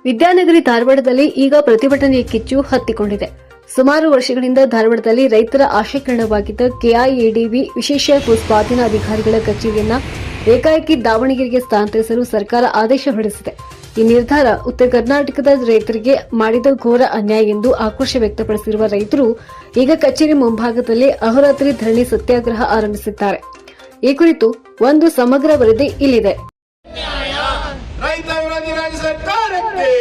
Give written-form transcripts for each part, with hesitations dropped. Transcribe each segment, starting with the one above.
ವಿದ್ಯಾನಗರಿ ಧಾರವಾಡದಲ್ಲಿ ಈಗ ಪ್ರತಿಭಟನೆಯ ಕಿಚ್ಚು ಹತ್ತಿಕೊಂಡಿದೆ. ಸುಮಾರು ವರ್ಷಗಳಿಂದ ಧಾರವಾಡದಲ್ಲಿ ರೈತರ ಆಶೀಕರಣವಾಗಿದ್ದ ಕೆಐಎಡಿಬಿ ವಿಶೇಷ ಭೂಸ್ವಾಧೀನ ಅಧಿಕಾರಿಗಳ ಕಚೇರಿಯನ್ನ ಏಕಾಏಕಿ ದಾವಣಗೆರೆಗೆ ಸ್ಥಳಾಂತರಿಸಲು ಸರ್ಕಾರ ಆದೇಶ ಹೊರಡಿಸಿದೆ. ಈ ನಿರ್ಧಾರ ಉತ್ತರ ಕರ್ನಾಟಕದ ರೈತರಿಗೆ ಮಾಡಿದ ಘೋರ ಅನ್ಯಾಯ ಎಂದು ಆಕ್ರೋಶ ವ್ಯಕ್ತಪಡಿಸಿರುವ ರೈತರು ಈಗ ಕಚೇರಿ ಮುಂಭಾಗದಲ್ಲಿ ಅಹೋರಾತ್ರಿ ಧರಣಿ ಸತ್ಯಾಗ್ರಹ ಆರಂಭಿಸಿದ್ದಾರೆ. ಈ ಕುರಿತು ಒಂದು ಸಮಗ್ರ ವರದಿ ಇಲ್ಲಿದೆ. ರೈತ ವಿರೋಧಿ ರಾಜ್ಯ ಸರ್ಕಾರಕ್ಕೆ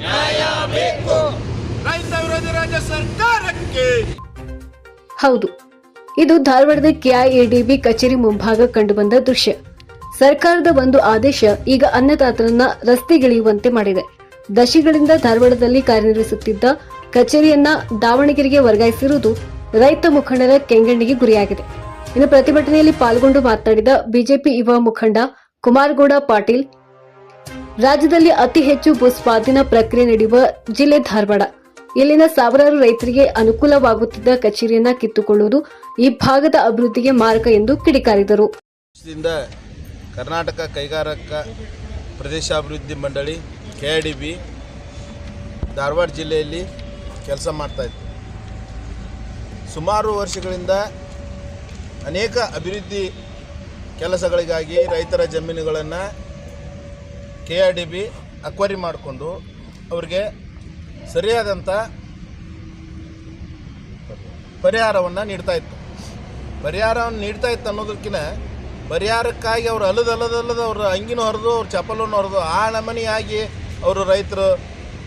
ನ್ಯಾಯ ಬೇಕು. ರೈತ ವಿರೋಧಿ ರಾಜ್ಯ ಸರ್ಕಾರಕ್ಕೆ. ಹೌದು, ಇದು ಧಾರವಾಡದ ಕೆಐಎಡಿಬಿ ಕಚೇರಿ ಮುಂಭಾಗ ಕಂಡುಬಂದ ದೃಶ್ಯ. ಸರ್ಕಾರದ ಒಂದು ಆದೇಶ ಈಗ ಅನ್ನದಾತರನ್ನ ರಸ್ತೆಗಿಳಿಯುವಂತೆ ಮಾಡಿದೆ. ದಶಕಗಳಿಂದ ಧಾರವಾಡದಲ್ಲಿ ಕಾರ್ಯನಿರ್ವಹಿಸುತ್ತಿದ್ದ ಕಚೇರಿಯನ್ನ ದಾವಣಗೆರೆಗೆ ವರ್ಗಾಯಿಸಿರುವುದು ರೈತ ಮುಖಂಡರ ಕೆಂಗಣ್ಣಿಗೆ ಗುರಿಯಾಗಿದೆ. ಇನ್ನು ಪ್ರತಿಭಟನೆಯಲ್ಲಿ ಪಾಲ್ಗೊಂಡು ಮಾತನಾಡಿದ ಬಿಜೆಪಿ ಯುವ ಮುಖಂಡ ಕುಮಾರಗೌಡ ಪಾಟೀಲ್, ರಾಜ್ಯದಲ್ಲಿ ಅತಿ ಹೆಚ್ಚು ಭೂಸ್ವಾಧೀನ ಪ್ರಕ್ರಿಯೆ ನಡೆಯುವ ಜಿಲ್ಲೆ ಧಾರವಾಡ. ಇಲ್ಲಿನ ಸಾವಿರಾರು ರೈತರಿಗೆ ಅನುಕೂಲವಾಗುತ್ತಿದ್ದ ಕಚೇರಿಯನ್ನ ಕಿತ್ತುಕೊಳ್ಳುವುದು ಈ ಭಾಗದ ಅಭಿವೃದ್ಧಿಗೆ ಮಾರಕ ಎಂದು ಕಿಡಿಕಾರಿದರು. ಕರ್ನಾಟಕ ಕೈಗಾರಿಕಾ ಪ್ರದೇಶಾಭಿವೃದ್ಧಿ ಮಂಡಳಿ ಕೆಐಡಿಬಿ ಧಾರವಾಡ ಜಿಲ್ಲೆಯಲ್ಲಿ ಕೆಲಸ ಮಾಡ್ತಾ ಇತ್ತು. ಸುಮಾರು ವರ್ಷಗಳಿಂದ ಅನೇಕ ಅಭಿವೃದ್ಧಿ ಕೆಲಸಗಳಿಗಾಗಿ ರೈತರ ಜಮೀನುಗಳನ್ನು ಕೆಐಡಿಬಿ ಅಕ್ವೈರಿ ಮಾಡಿಕೊಂಡು ಅವರಿಗೆ ಸರಿಯಾದಂಥ ಪರಿಹಾರವನ್ನು ನೀಡ್ತಾ ಇತ್ತು. ಪರಿಹಾರವನ್ನು ನೀಡ್ತಾ ಇತ್ತು ಅನ್ನೋದಕ್ಕಿಂತ ಪರಿಹಾರಕ್ಕಾಗಿ ಅವರು ಅಲ್ಲದಲ್ಲದ ಅವರು ಅಂಗಿನೂ ಹೊರದು ಅವ್ರ ಚಪ್ಪಲನ್ನು ಹೊರದು ಆ ನಮನಿಯಾಗಿ ಅವರು ರೈತರು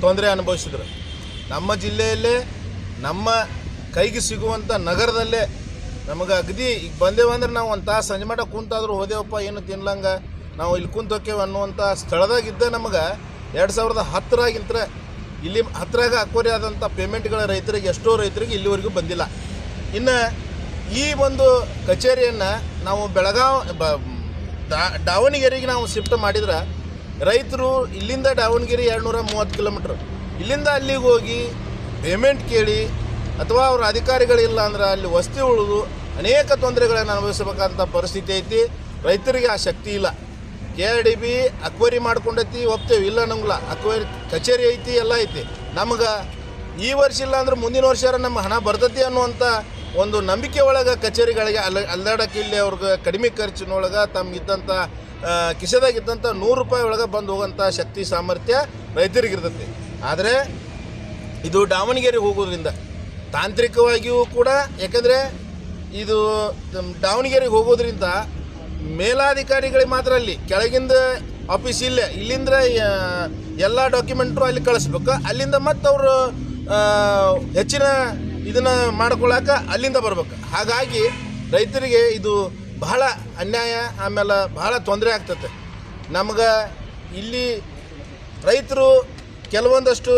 ತೊಂದರೆ ಅನುಭವಿಸಿದರು. ನಮ್ಮ ಜಿಲ್ಲೆಯಲ್ಲೇ ನಮ್ಮ ಕೈಗೆ ಸಿಗುವಂಥ ನಗರದಲ್ಲೇ ನಮಗೆ ಅಗದಿ ಈಗ ಬಂದೇವಂದ್ರೆ ನಾವು ಒಂದು ತಾಸು ಸಂಜೆ ಮಟ್ಟ ಕುಂತಾದರೂ ಹೋದೇವಪ್ಪ ಏನು ತಿನ್ಲಂಗೆ ನಾವು ಇಲ್ಲಿ ಕುಂತೋಕ್ಕೇವೆ ಅನ್ನುವಂಥ ಸ್ಥಳದಾಗಿದ್ದ ನಮಗೆ 2010 ಇಲ್ಲಿ ಹತ್ತಿರಾಗ ಅಕ್ವೈರಿ ಆದಂಥ ಪೇಮೆಂಟ್ಗಳ ರೈತರಿಗೆ ಎಷ್ಟೋ ರೈತರಿಗೆ ಇಲ್ಲಿವರೆಗೂ ಬಂದಿಲ್ಲ. ಇನ್ನು ಈ ಒಂದು ಕಚೇರಿಯನ್ನು ನಾವು ದಾವಣಗೆರೆಗೆ ನಾವು ಶಿಫ್ಟ್ ಮಾಡಿದ್ರೆ ರೈತರು ಇಲ್ಲಿಂದ ದಾವಣಗೆರೆ 230 ಕಿಲೋಮೀಟ್ರ್ ಇಲ್ಲಿಂದ ಅಲ್ಲಿಗೆ ಹೋಗಿ ಪೇಮೆಂಟ್ ಕೇಳಿ ಅಥವಾ ಅವ್ರ ಅಧಿಕಾರಿಗಳಿಲ್ಲ ಅಂದ್ರೆ ಅಲ್ಲಿ ವಸತಿ ಉಳಿದು ಅನೇಕ ತೊಂದರೆಗಳನ್ನು ಅನುಭವಿಸಬೇಕಂತ ಪರಿಸ್ಥಿತಿ ಐತಿ. ರೈತರಿಗೆ ಆ ಶಕ್ತಿ ಇಲ್ಲ. ಕೆಐಡಿಬಿ ಅಕ್ವೈರಿ ಮಾಡ್ಕೊಂಡೈತಿ, ಒಪ್ತೇವೆ, ಇಲ್ಲ ನಂಗಿಲ್ಲ. ಅಕ್ವೈರಿ ಕಚೇರಿ ಐತಿ, ಎಲ್ಲ ಐತಿ. ನಮಗೆ ಈ ವರ್ಷ ಇಲ್ಲ ಅಂದ್ರೆ ಮುಂದಿನ ವರ್ಷ ನಮ್ಮ ಹಣ ಬರ್ತೈತಿ ಅನ್ನುವಂಥ ಒಂದು ನಂಬಿಕೆ ಒಳಗೆ ಕಚೇರಿಗಳಿಗೆ ಅಲ್ಲಾಡಕ್ಕೆ ಇಲ್ಲಿ ಅವ್ರಿಗೆ ಕಡಿಮೆ ಖರ್ಚಿನೊಳಗೆ ತಮಗಿದ್ದಂಥ ಕಿಸೆದಾಗಿದ್ದಂಥ 100 ರೂಪಾಯಿ ಒಳಗೆ ಬಂದು ಹೋಗೋಂಥ ಶಕ್ತಿ ಸಾಮರ್ಥ್ಯ ರೈತರಿಗಿರ್ತೈತಿ. ಆದರೆ ಇದು ದಾವಣಗೆರೆಗೆ ಹೋಗೋದ್ರಿಂದ ತಾಂತ್ರಿಕವಾಗಿಯೂ ಕೂಡ, ಯಾಕಂದರೆ ಇದು ದಾವಣಗೆರೆಗೆ ಹೋಗೋದ್ರಿಂದ ಮೇಲಾಧಿಕಾರಿಗಳಿಗೆ ಮಾತ್ರ ಅಲ್ಲಿ ಕೆಳಗಿಂದ ಆಫೀಸ್ ಇಲ್ಲಿಂದ ಎಲ್ಲ ಡಾಕ್ಯುಮೆಂಟ್ರು ಅಲ್ಲಿ ಕಳಿಸ್ಬೇಕು. ಅಲ್ಲಿಂದ ಮತ್ತು ಅವರು ಹೆಚ್ಚಿನ ಇದನ್ನು ಮಾಡ್ಕೊಳ್ಳೋಕೆ ಅಲ್ಲಿಂದ ಬರ್ಬೇಕು. ಹಾಗಾಗಿ ರೈತರಿಗೆ ಇದು ಬಹಳ ಅನ್ಯಾಯ, ಆಮೇಲೆ ಬಹಳ ತೊಂದರೆ ಆಗ್ತದೆ. ನಮ್ಗೆ ಇಲ್ಲಿ ರೈತರು ಕೆಲವೊಂದಷ್ಟು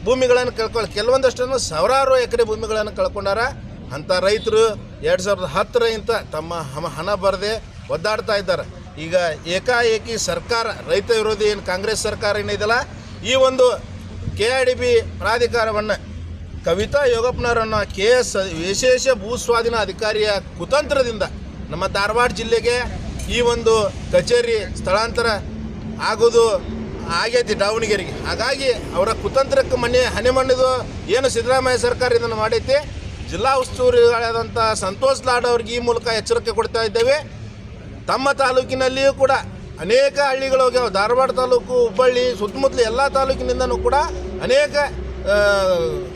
ಭೂಮಿಗಳನ್ನು ಕೆಲವೊಂದಷ್ಟನ್ನು ಸಾವಿರಾರು ಎಕರೆ ಭೂಮಿಗಳನ್ನು ಕಳ್ಕೊಂಡಾರ. ಅಂಥ ರೈತರು 2010 ತಮ್ಮ ಹಣ ಬರದೆ ಒದ್ದಾಡ್ತಾ ಇದ್ದಾರೆ. ಈಗ ಏಕಾಏಕಿ ಸರ್ಕಾರ, ರೈತ ವಿರೋಧಿ ಏನು ಕಾಂಗ್ರೆಸ್ ಸರ್ಕಾರ ಏನಿದೆಯಲ್ಲ, ಈ ಒಂದು ಕೆಐಡಿಬಿ ಪ್ರಾಧಿಕಾರವನ್ನು ಕವಿತಾ ಯೋಗಪ್ಪನವರನ್ನು KS ವಿಶೇಷ ಭೂಸ್ವಾಧೀನ ಅಧಿಕಾರಿಯ ಕುತಂತ್ರದಿಂದ ನಮ್ಮ ಧಾರವಾಡ ಜಿಲ್ಲೆಗೆ ಈ ಒಂದು ಕಚೇರಿ ಸ್ಥಳಾಂತರ ಆಗೋದು ಆಗೈತಿ ದಾವಣಗೆರೆಗೆ. ಹಾಗಾಗಿ ಅವರ ಕುತಂತ್ರಕ್ಕೆ ಹನೆಮಣ್ಣಿದು ಏನು ಸಿದ್ದರಾಮಯ್ಯ ಸರ್ಕಾರ ಇದನ್ನು ಮಾಡೈತಿ. ಜಿಲ್ಲಾ ಉಸ್ತುವಾರಿಗಳಾದಂಥ ಸಂತೋಷ್ ಲಾಡ್ ಅವ್ರಿಗೆ ಈ ಮೂಲಕ ಎಚ್ಚರಿಕೆ ಕೊಡ್ತಾ ಇದ್ದೇವೆ. ತಮ್ಮ ತಾಲೂಕಿನಲ್ಲಿಯೂ ಕೂಡ ಅನೇಕ ಹಳ್ಳಿಗಳು ಹೋಗ್ಯಾವ. ಧಾರವಾಡ ತಾಲೂಕು, ಹುಬ್ಬಳ್ಳಿ ಸುತ್ತಮುತ್ತಲು ಎಲ್ಲ ತಾಲೂಕಿನಿಂದನೂ ಕೂಡ ಅನೇಕ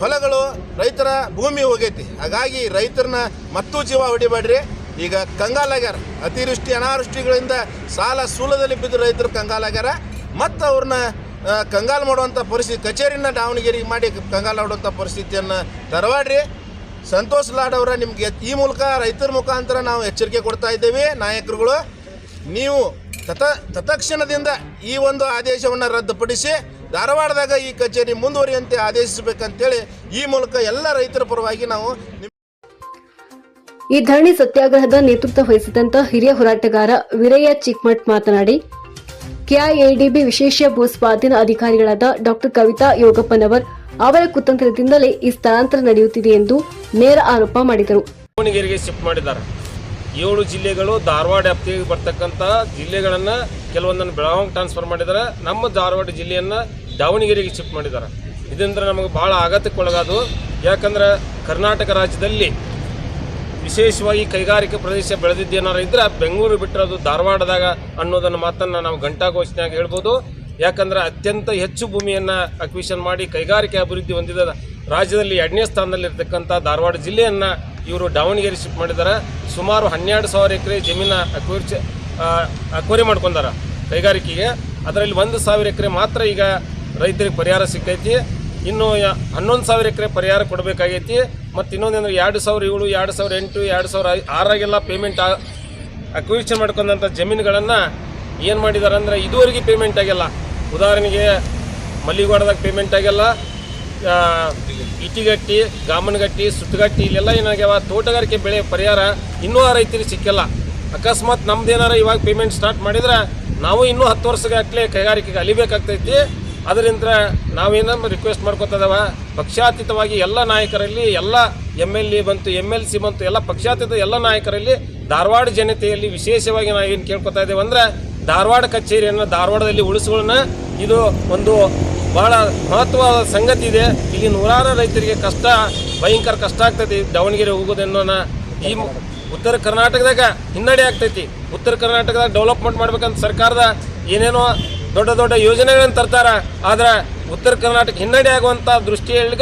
ಹೊಲಗಳು, ರೈತರ ಭೂಮಿ ಹೋಗೈತಿ. ಹಾಗಾಗಿ ರೈತರನ್ನ ಮತ್ತೂ ಜೀವ ಹೊಡಿಬೇಡ್ರಿ. ಈಗ ಕಂಗಾಲಾಗ್ಯಾರ. ಅತಿವೃಷ್ಟಿ ಅನಾವೃಷ್ಟಿಗಳಿಂದ ಸಾಲ ಸೂಲದಲ್ಲಿ ಬಿದ್ದು ರೈತರು ಕಂಗಾಲಾಗ್ಯಾರ. ಮತ್ತು ಅವ್ರನ್ನ ಕಂಗಾಲು ಮಾಡುವಂಥ ಪರಿಸ್ಥಿತಿ, ಕಚೇರಿನ ದಾವಣಗೆರೆಗೆ ಮಾಡಿ ಕಂಗಾಲು ಮಾಡುವಂಥ ಪರಿಸ್ಥಿತಿಯನ್ನು ತರವಾಡ್ರಿ. ಸಂತೋಷ್ ಲಾಡ್ ಅವರ ನಿಮಗೆ ಈ ಮೂಲಕ ರೈತರ ಮುಖಾಂತರ ನಾವು ಎಚ್ಚರಿಕೆ ಕೊಡ್ತಾ ಇದ್ದೇವೆ. ನಾಯಕರುಗಳು, ನೀವು ತತ್ಕ್ಷಣದಿಂದ ಈ ಒಂದು ಆದೇಶವನ್ನು ರದ್ದುಪಡಿಸಿ ಧಾರವಾಡದಾಗ ಈ ಕಚೇರಿ ಮುಂದುವರಿಯುವಂತೆ ಆದೇಶಿಸಬೇಕಂತೇಳಿ ಈ ಮೂಲಕ ಎಲ್ಲ ರೈತರ ಪರವಾಗಿ ನಾವು ಈ ಧರಣಿ ಸತ್ಯಾಗ್ರಹದ ನೇತೃತ್ವ ವಹಿಸಿದಂತ ಹಿರಿಯ ಹೋರಾಟಗಾರ ವೀರಯ್ಯ ಚಿಕ್ಮಠ್ ಮಾತನಾಡಿ, ಕೆಐಎಡಿಬಿ ವಿಶೇಷ ಭೂಸ್ವಾಧೀನ ಅಧಿಕಾರಿಗಳಾದ ಡಾ ಕವಿತಾ ಯೋಗಪ್ಪನವರ್ ಅವರ ಕುತಂತ್ರದಿಂದಲೇ ಈ ಸ್ಥಳಾಂತರ ನಡೆಯುತ್ತಿದೆ ಎಂದು ನೇರ ಆರೋಪ ಮಾಡಿದರು. ದಾವಣಗೆರೆಗೆ ಶಿಫ್ಟ್ ಮಾಡಿದ್ದಾರೆ. 7 ಜಿಲ್ಲೆಗಳು ಧಾರವಾಡ ವ್ಯಾಪ್ತಿಗೆ ಬರ್ತಕ್ಕಂಥ ಜಿಲ್ಲೆಗಳನ್ನು ಕೆಲವೊಂದನ್ನು ಬೆಳಗಾವಿಗೆ ಟ್ರಾನ್ಸ್ಫರ್ ಮಾಡಿದ್ದಾರೆ. ನಮ್ಮ ಧಾರವಾಡ ಜಿಲ್ಲೆಯನ್ನು ದಾವಣಗೆರೆಗೆ ಶಿಫ್ಟ್ ಮಾಡಿದ್ದಾರೆ. ಇದರಿಂದ ನಮಗೆ ಭಾಳ ಆಘಾತಕ್ಕೊಳಗಾದು. ಯಾಕಂದ್ರೆ ಕರ್ನಾಟಕ ರಾಜ್ಯದಲ್ಲಿ ವಿಶೇಷವಾಗಿ ಕೈಗಾರಿಕೆ ಪ್ರದೇಶ ಬೆಳೆದಿದ್ದೇನಾರು ಇದ್ರೆ ಬೆಂಗಳೂರು ಬಿಟ್ಟರೆ ಅದು ಧಾರವಾಡದಾಗ ಅನ್ನೋದನ್ನು ಮಾತನ್ನು ನಾವು ಘಂಟಾಘೋಷಣೆಯಾಗಿ ಹೇಳ್ಬೋದು. ಯಾಕಂದ್ರೆ ಅತ್ಯಂತ ಹೆಚ್ಚು ಭೂಮಿಯನ್ನು ಅಕ್ವಿಷನ್ ಮಾಡಿ ಕೈಗಾರಿಕೆ ಅಭಿವೃದ್ಧಿ ಹೊಂದಿದ ರಾಜ್ಯದಲ್ಲಿ 2ನೇ ಸ್ಥಾನದಲ್ಲಿರ್ತಕ್ಕಂಥ ಧಾರವಾಡ ಜಿಲ್ಲೆಯನ್ನು ಇವರು ದಾವಣಗೆರೆ ಶಿಫ್ಟ್ ಮಾಡಿದ್ದಾರೆ. ಸುಮಾರು 12,000 ಎಕರೆ ಜಮೀನು ಅಕ್ವರಿ ಮಾಡ್ಕೊಂಡಾರ ಕೈಗಾರಿಕೆಗೆ. ಅದರಲ್ಲಿ 1,000 ಎಕರೆ ಮಾತ್ರ ಈಗ ರೈತರಿಗೆ ಪರಿಹಾರ ಸಿಕ್ಕೈತಿ. ಇನ್ನು 11,000 ಎಕರೆ ಪರಿಹಾರ ಕೊಡಬೇಕಾಗೈತಿ. ಮತ್ತು ಇನ್ನೊಂದೇಂದ್ರೆ 2,007, 2,008, 2,006 ಪೇಮೆಂಟ್ ಅಕ್ವಿಷನ್ ಮಾಡ್ಕೊಂಡಂಥ ಜಮೀನುಗಳನ್ನು ಏನು ಮಾಡಿದ್ದಾರೆ ಅಂದರೆ ಇದುವರೆಗೆ ಪೇಮೆಂಟ್ ಆಗಿಲ್ಲ. ಉದಾಹರಣೆಗೆ ಮಲ್ಲಿಗೌಡದಾಗ ಪೇಮೆಂಟ್ ಆಗಿಲ್ಲ, ಇಟಿಗಟ್ಟಿ, ಗಾಮನಗಟ್ಟಿ, ಸುತ್ತಗಟ್ಟಿ ಇಲ್ಲೆಲ್ಲ ಏನಾಗ್ಯಾವ ತೋಟಗಾರಿಕೆ ಬೆಳೆ ಪರಿಹಾರ ಇನ್ನೂ ಆ ರೈತರಿಗೆ ಸಿಕ್ಕಿಲ್ಲ. ಅಕಸ್ಮಾತ್ ನಮ್ದೇನಾರ ಇವಾಗ ಪೇಮೆಂಟ್ ಸ್ಟಾರ್ಟ್ ಮಾಡಿದ್ರೆ ನಾವು ಇನ್ನೂ 10 ವರ್ಷಗಟ್ಟಲೆ ಕೈಗಾರಿಕೆಗೆ ಅಲಿಬೇಕಾಗ್ತೈತಿ. ಅದರಿಂದ ನಾವೇನೋ ರಿಕ್ವೆಸ್ಟ್ ಮಾಡ್ಕೊತದವ ಪಕ್ಷಾತೀತವಾಗಿ ಎಲ್ಲ ನಾಯಕರಲ್ಲಿ, ಎಲ್ಲ MLA ಬಂತು, MLC ಬಂತು, ಎಲ್ಲ ಪಕ್ಷಾತೀತ ಎಲ್ಲ ನಾಯಕರಲ್ಲಿ ಧಾರವಾಡ ಜನತೆಯಲ್ಲಿ ವಿಶೇಷವಾಗಿ ನಾವು ಏನು ಕೇಳ್ಕೊತಾ ಇದ್ದೇವೆ ಅಂದರೆ ಧಾರವಾಡ ಕಚೇರಿಯನ್ನು ಧಾರವಾಡದಲ್ಲಿ ಉಳಿಸೋಣ. ಇದು ಒಂದು ಭಾಳ ಮಹತ್ವದ ಸಂಗತಿ ಇದೆ. ಇಲ್ಲಿ ನೂರಾರು ರೈತರಿಗೆ ಭಯಂಕರ ಕಷ್ಟ ಆಗ್ತೈತಿ ದಾವಣಗೆರೆ ಹೋಗೋದನ್ನೋಣ. ಈ ಉತ್ತರ ಕರ್ನಾಟಕದಾಗ ಹಿನ್ನಡೆ ಆಗ್ತೈತಿ. ಉತ್ತರ ಕರ್ನಾಟಕದಾಗ ಡೆವಲಪ್ಮೆಂಟ್ ಮಾಡ್ಬೇಕಂತ ಸರ್ಕಾರದ ಏನೇನೋ ದೊಡ್ಡ ದೊಡ್ಡ ಯೋಜನೆಗಳನ್ನು ತರ್ತಾರೆ. ಆದರೆ ಉತ್ತರ ಕರ್ನಾಟಕ ಹಿನ್ನಡೆ ಆಗುವಂಥ ದೃಷ್ಟಿಯಲ್ಲಿ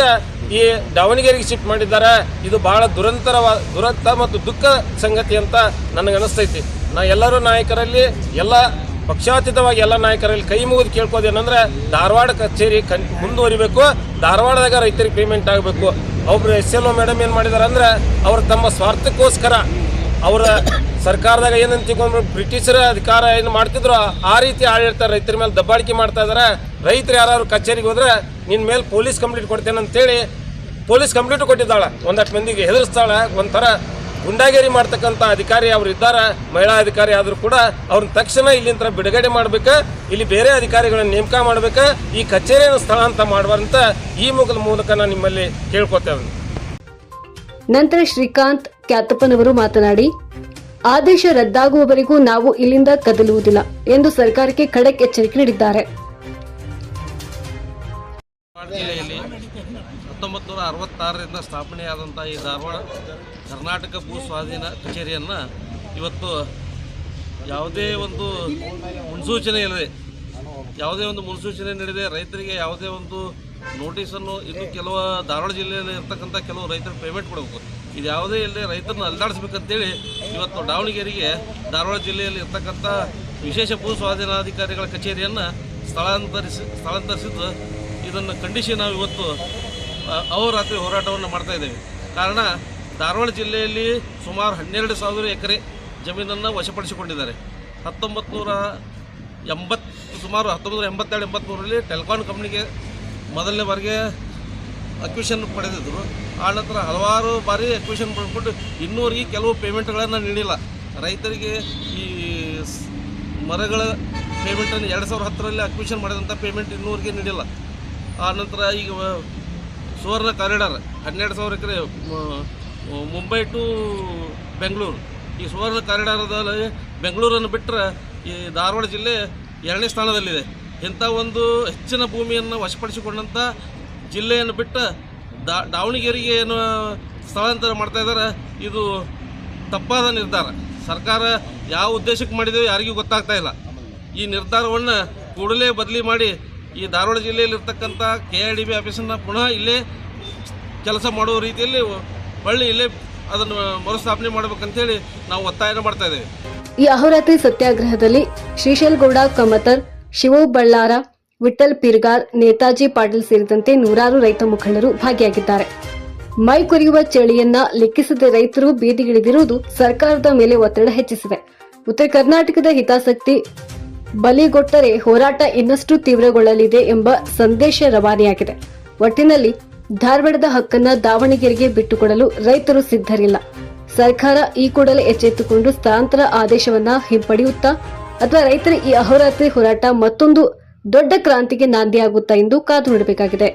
ಈ ದಾವಣಗೆರೆಗೆ ಶಿಫ್ಟ್ ಮಾಡಿದ್ದಾರೆ. ಇದು ಭಾಳ ದುರಂತ ಮತ್ತು ದುಃಖ ಸಂಗತಿ ಅಂತ ನನಗನ್ನಿಸ್ತೈತಿ. ನಾ ಎಲ್ಲರೂ ನಾಯಕರಲ್ಲಿ, ಎಲ್ಲ ಪಕ್ಷಾತೀತವಾಗಿ ಎಲ್ಲ ನಾಯಕರಲ್ಲಿ ಕೈ ಮುಗಿದು ಕೇಳ್ಕೋದೇನಂದ್ರೆ ಧಾರವಾಡ ಕಚೇರಿ ಮುಂದುವರಿಬೇಕು. ಧಾರವಾಡದಾಗ ರೈತರಿಗೆ ಪೇಮೆಂಟ್ ಆಗಬೇಕು. ಒಬ್ಬರು SLO ಮೇಡಮ್ ಏನು ಮಾಡಿದ್ದಾರೆ ಅಂದರೆ ಅವರು ತಮ್ಮ ಸ್ವಾರ್ಥಕ್ಕೋಸ್ಕರ ಅವರ ಸರ್ಕಾರದಾಗ ಏನಂತ ತಿಳ್ಕೊಂಡ್ರು ಬ್ರಿಟಿಷರ ಅಧಿಕಾರ ಏನು ಮಾಡ್ತಿದ್ರು ಆ ರೀತಿ ಆಡಳಿತ ರೈತರ ಮೇಲೆ ದಬ್ಬಾಳಿಕೆ ಮಾಡ್ತಾ ಇದ್ದಾರೆ. ರೈತರು ಯಾರು ಕಚೇರಿಗೆ ಹೋದ್ರೆ ನಿನ್ನ ಮೇಲೆ ಪೊಲೀಸ್ ಕಂಪ್ಲೇಂಟ್ ಕೊಡ್ತೇನೆ ಅಂತೇಳಿ ಪೊಲೀಸ್ ಕಂಪ್ಲೇಂಟ್ ಕೊಟ್ಟಿದ್ದಾಳೆ. ಒಂದಷ್ಟು ಮಂದಿಗೆ ಹೆದರಿಸ್ತಾಳೆ. ಒಂಥರ ಗುಂಡಾಗಿರಿ ಮಾಡ್ತಕ್ಕಂಥ ಅಧಿಕಾರಿ ಅವರು ಇದ್ದಾರೆ, ಮಹಿಳಾ ಅಧಿಕಾರಿ ಆದರೂ ಕೂಡ ಅವ್ರನ್ನ ತಕ್ಷಣ ಇಲ್ಲಿಂದ ಬಿಡುಗಡೆ ಮಾಡ್ಬೇಕು. ಇಲ್ಲಿ ಬೇರೆ ಅಧಿಕಾರಿಗಳನ್ನ ನೇಮಕ ಮಾಡ್ಬೇಕು. ಈ ಕಚೇರಿಯನ್ನು ಸ್ಥಳಾಂತರ ಮಾಡುವಂತ ಈ ಮೂಲಕ ನಾನು ನಿಮ್ಮಲ್ಲಿ ಕೇಳ್ಕೊತೇವೆ. ನಂತರ ಶ್ರೀಕಾಂತ್ ಕ್ಯಾತಪ್ಪನವರು ಮಾತನಾಡಿ, ಆದೇಶ ರದ್ದಾಗುವವರೆಗೂ ನಾವು ಇಲ್ಲಿಂದ ಕದಲುವುದಿಲ್ಲ ಎಂದು ಸರ್ಕಾರಕ್ಕೆ ಖಡಕ್ ಎಚ್ಚರಿಕೆ ನೀಡಿದ್ದಾರೆ. ಜಿಲ್ಲೆಯಲ್ಲಿ 1966ರಿಂದ ಸ್ಥಾಪನೆಯಾದಂಥ ಈ ಧಾರವಾಡ ಕರ್ನಾಟಕ ಭೂ ಸ್ವಾಧೀನ ಕಚೇರಿಯನ್ನು ಇವತ್ತು ಯಾವುದೇ ಒಂದು ಮುನ್ಸೂಚನೆ ಇಲ್ಲದೆ, ಯಾವುದೇ ಒಂದು ಮುನ್ಸೂಚನೆ ನೀಡದೆ ರೈತರಿಗೆ ಯಾವುದೇ ಒಂದು ನೋಟಿಸನ್ನು ಇನ್ನು ಕೆಲವು ಧಾರವಾಡ ಜಿಲ್ಲೆಯಲ್ಲಿ ಇರ್ತಕ್ಕಂಥ ಕೆಲವು ರೈತರಿಗೆ ಪೇಮೆಂಟ್ ಕೊಡಬೇಕು. ಇದು ಯಾವುದೇ ಇಲ್ಲದೆ ರೈತರನ್ನು ಅಲ್ದಾಡಿಸ್ಬೇಕಂತೇಳಿ ಇವತ್ತು ದಾವಣಗೆರೆಗೆ ಧಾರವಾಡ ಜಿಲ್ಲೆಯಲ್ಲಿ ಇರ್ತಕ್ಕಂಥ ವಿಶೇಷ ಭೂ ಸ್ವಾಧೀನಾಧಿಕಾರಿಗಳ ಕಚೇರಿಯನ್ನು ಸ್ಥಳಾಂತರಿಸಿದ್ದು ಇದನ್ನು ಖಂಡಿಸಿ ನಾವು ಇವತ್ತು ಅಹೋರಾತ್ರಿ ಹೋರಾಟವನ್ನು ಮಾಡ್ತಾಯಿದ್ದೇವೆ. ಕಾರಣ ಧಾರವಾಡ ಜಿಲ್ಲೆಯಲ್ಲಿ ಸುಮಾರು 12,000 ಎಕರೆ ಜಮೀನನ್ನು ವಶಪಡಿಸಿಕೊಂಡಿದ್ದಾರೆ. ಸುಮಾರು 1982-83ರಲ್ಲಿ ಟೆಲಿಕಾಂ ಕಂಪ್ನಿಗೆ ಮೊದಲನೇ ಬಾರಿಗೆ ಅಕ್ವಿಷನ್ ಪಡೆದಿದ್ದರು. ಆನಂತರ ಹಲವಾರು ಬಾರಿ ಅಕ್ವಿಷನ್ ಪಡೆದುಕೊಂಡು ಇನ್ನೂವರೆಗೆ ಕೆಲವು ಪೇಮೆಂಟ್ಗಳನ್ನು ನೀಡಿಲ್ಲ. ರೈತರಿಗೆ ಈ ಮರಗಳ ಪೇಮೆಂಟನ್ನು 2010ರಲ್ಲಿ ಅಕ್ವಿಷನ್ ಮಾಡಿದಂಥ ಪೇಮೆಂಟ್ ಇನ್ನೂವರೆಗೆ ನೀಡಿಲ್ಲ. ಆನಂತರ ಈಗ ಸುವರ್ಣ ಕಾರಿಡಾರ್ 12,000 ಎಕರೆ ಮುಂಬೈ ಟು ಬೆಂಗಳೂರು, ಈ ಸುವರ್ಣ ಕಾರಿಡಾರದಲ್ಲಿ ಬೆಂಗಳೂರನ್ನು ಬಿಟ್ಟರೆ ಈ ಧಾರವಾಡ ಜಿಲ್ಲೆ 2ನೇ ಸ್ಥಾನದಲ್ಲಿದೆ. ಇಂಥ ಒಂದು ಹೆಚ್ಚಿನ ಭೂಮಿಯನ್ನು ವಶಪಡಿಸಿಕೊಂಡಂಥ ಜಿಲ್ಲೆಯನ್ನು ಬಿಟ್ಟು ದಾವಣಗೆರೆಗೆ ಏನು ಸ್ಥಳಾಂತರ ಮಾಡ್ತಾ ಇದ್ದಾರೆ, ಇದು ತಪ್ಪಾದ ನಿರ್ಧಾರ. ಸರ್ಕಾರ ಯಾವ ಉದ್ದೇಶಕ್ಕೆ ಮಾಡಿದೆಯೋ ಯಾರಿಗೂ ಗೊತ್ತಾಗ್ತಾ ಇಲ್ಲ. ಈ ನಿರ್ಧಾರವನ್ನು ಕೂಡಲೇ ಬದಲಿ ಮಾಡಿ ಈ ಧಾರವಾಡ ಜಿಲ್ಲೆಯಲ್ಲಿರ್ತಕ್ಕಂಥ KIDB ಆಫೀಸನ್ನು ಪುನಃ ಇಲ್ಲೇ ಕೆಲಸ ಮಾಡುವ ರೀತಿಯಲ್ಲಿ ಇಲ್ಲೇ ಅದನ್ನು ಮರುಸ್ಥಾಪನೆ ಮಾಡಬೇಕಂತೇಳಿ ನಾವು ಒತ್ತಾಯನ ಮಾಡ್ತಾ ಇದ್ದೇವೆ. ಈ ಅಹೋರಾತ್ರಿ ಸತ್ಯಾಗ್ರಹದಲ್ಲಿ ಶ್ರೀಶೈಲಗೌಡ ಕಮತರ್, ಶಿವು ಬಳ್ಳಾರ, ವಿಠಲ್ ಪಿರ್ಗಾರ್, ನೇತಾಜಿ ಪಾಟೀಲ್ ಸೇರಿದಂತೆ ನೂರಾರು ರೈತ ಮುಖಂಡರು ಭಾಗಿಯಾಗಿದ್ದಾರೆ. ಮೈ ಕೊರೆಯುವ ಚಳಿಯನ್ನ ಲೆಕ್ಕಿಸದೆ ರೈತರು ಬೀದಿಗಿಳಿದಿರುವುದು ಸರ್ಕಾರದ ಮೇಲೆ ಒತ್ತಡ ಹೆಚ್ಚಿಸಿದೆ. ಉತ್ತರ ಕರ್ನಾಟಕದ ಹಿತಾಸಕ್ತಿ ಬಲಿಗೊಟ್ಟರೆ ಹೋರಾಟ ಇನ್ನಷ್ಟು ತೀವ್ರಗೊಳ್ಳಲಿದೆ ಎಂಬ ಸಂದೇಶ ರವಾನೆಯಾಗಿದೆ. ಒಟ್ಟಿನಲ್ಲಿ ಧಾರವಾಡದ ಹಕ್ಕನ್ನ ದಾವಣಗೆರೆಗೆ ಬಿಟ್ಟುಕೊಡಲು ರೈತರು ಸಿದ್ಧರಿಲ್ಲ. ಸರ್ಕಾರ ಈ ಕೂಡಲೇ ಎಚ್ಚೆತ್ತುಕೊಂಡು ಸ್ಥಳಾಂತರ ಆದೇಶವನ್ನ ಹಿಂಪಡೆಯುತ್ತಾ ಅಥವಾ ರೈತರ ಈ ಅಹೋರಾತ್ರಿ ಹೋರಾಟ ಮತ್ತೊಂದು ದೊಡ್ಡ ಕ್ರಾಂತಿಗೆ ನಾಂದಿಯಾಗುತ್ತಾ ಎಂದು ಕಾದು ನೋಡಬೇಕಾಗಿದೆ.